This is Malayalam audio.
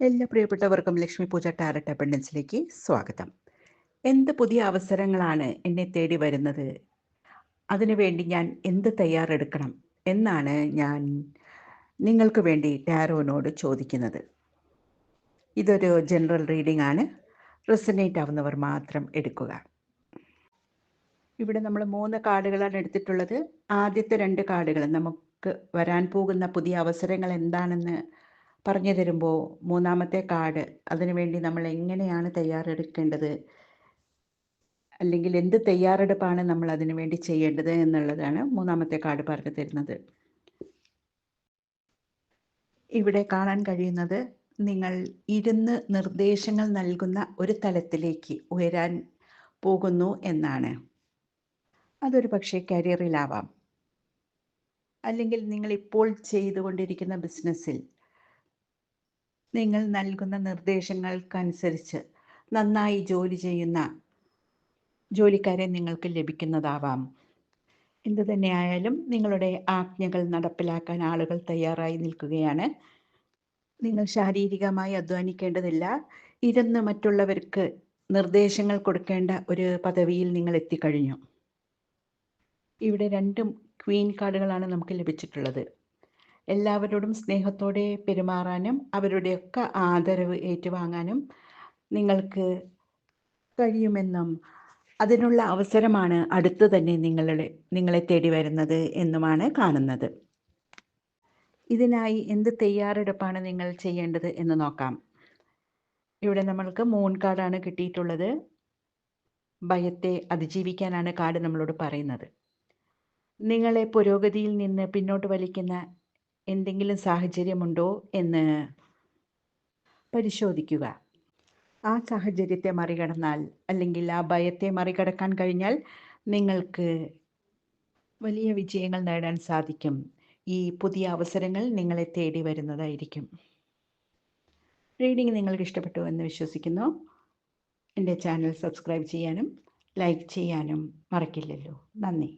എല്ലാ പ്രിയപ്പെട്ടവർക്കും ലക്ഷ്മി പൂജ ടാരറ്റ് അബണ്ടൻസിലേക്ക് സ്വാഗതം. എന്ത് പുതിയ അവസരങ്ങളാണ് എന്നെ തേടി വരുന്നത്? അതിനുവേണ്ടി ഞാൻ എന്ത് തയ്യാറെടുക്കണം എന്നാണ് ഞാൻ നിങ്ങൾക്ക് വേണ്ടി ടാരോനോട് ചോദിക്കുന്നത്. ഇതൊരു ജനറൽ റീഡിംഗ് ആണ്. റെസനേറ്റ് ആവുന്നവർ മാത്രം എടുക്കുക. ഇവിടെ നമ്മൾ 3 കാർഡുകളാണ് എടുത്തിട്ടുള്ളത്. ആദ്യത്തെ 2 കാർഡുകൾ നമുക്ക് വരാൻ പോകുന്ന പുതിയ അവസരങ്ങൾ എന്താണെന്ന് പറഞ്ഞു തരുമ്പോൾ, മൂന്നാമത്തെ കാർഡ് അതിനുവേണ്ടി നമ്മൾ എങ്ങനെയാണ് തയ്യാറെടുക്കേണ്ടത്, അല്ലെങ്കിൽ എന്ത് തയ്യാറെടുപ്പാണ് നമ്മൾ അതിനു വേണ്ടി ചെയ്യേണ്ടത് എന്നുള്ളതാണ് മൂന്നാമത്തെ കാർഡ് പറഞ്ഞു തരുന്നത്. ഇവിടെ കാണാൻ കഴിയുന്നത്, നിങ്ങൾ ഇരുന്ന് നിർദ്ദേശങ്ങൾ നൽകുന്ന ഒരു തലത്തിലേക്ക് ഉയരാൻ പോകുന്നു എന്നാണ്. അതൊരു പക്ഷേ കരിയറിലാവാം, അല്ലെങ്കിൽ നിങ്ങൾ ഇപ്പോൾ ചെയ്തുകൊണ്ടിരിക്കുന്ന ബിസിനസ്സിൽ നിങ്ങൾ നൽകുന്ന നിർദ്ദേശങ്ങൾക്കനുസരിച്ച് നന്നായി ജോലി ചെയ്യുന്ന ജോലിക്കാരെ നിങ്ങൾക്ക് ലഭിക്കുന്നതാവാം. എന്തു തന്നെയായാലും നിങ്ങളുടെ ആജ്ഞകൾ നടപ്പിലാക്കാൻ ആളുകൾ തയ്യാറായി നിൽക്കുകയാണ്. നിങ്ങൾ ശാരീരികമായി അധ്വാനിക്കേണ്ടതില്ല. ഇരുന്ന് മറ്റുള്ളവർക്ക് നിർദ്ദേശങ്ങൾ കൊടുക്കേണ്ട ഒരു പദവിയിൽ നിങ്ങൾ എത്തിക്കഴിഞ്ഞു. ഇവിടെ 2 ക്വീൻ കാർഡുകളാണ് നമുക്ക് ലഭിച്ചിട്ടുള്ളത്. എല്ലാവരോടും സ്നേഹത്തോടെ പെരുമാറാനും അവരുടെയൊക്കെ ആദരവ് ഏറ്റുവാങ്ങാനും നിങ്ങൾക്ക് കഴിയുമെന്നും അതിനുള്ള അവസരമാണ് അടുത്ത് തന്നെ നിങ്ങളെ തേടി വരുന്നത് എന്നുമാണ് കാണുന്നത്. ഇതിനായി എന്ത് തയ്യാറെടുപ്പാണ് നിങ്ങൾ ചെയ്യേണ്ടത് എന്ന് നോക്കാം. ഇവിടെ നമ്മൾക്ക് മൂൺ കാർഡാണ് കിട്ടിയിട്ടുള്ളത്. ഭയത്തെ അതിജീവിക്കാനാണ് കാർഡ് നമ്മളോട് പറയുന്നത്. നിങ്ങളെ പുരോഗതിയിൽ നിന്ന് പിന്നോട്ട് വലിക്കുന്ന എന്തെങ്കിലും സാഹചര്യമുണ്ടോ എന്ന് പരിശോധിക്കുക. ആ സാഹചര്യത്തെ മറികടന്നാൽ, അല്ലെങ്കിൽ ആ ഭയത്തെ മറികടക്കാൻ കഴിഞ്ഞാൽ നിങ്ങൾക്ക് വലിയ വിജയങ്ങൾ നേടാൻ സാധിക്കും. ഈ പുതിയ അവസരങ്ങൾ നിങ്ങളെ തേടി വരുന്നതായിരിക്കും. റീഡിംഗ് നിങ്ങൾക്ക് ഇഷ്ടപ്പെട്ടു എന്ന് വിശ്വസിക്കുന്നു. എൻ്റെ ചാനൽ സബ്സ്ക്രൈബ് ചെയ്യാനും ലൈക്ക് ചെയ്യാനും മറക്കില്ലല്ലോ. നന്ദി.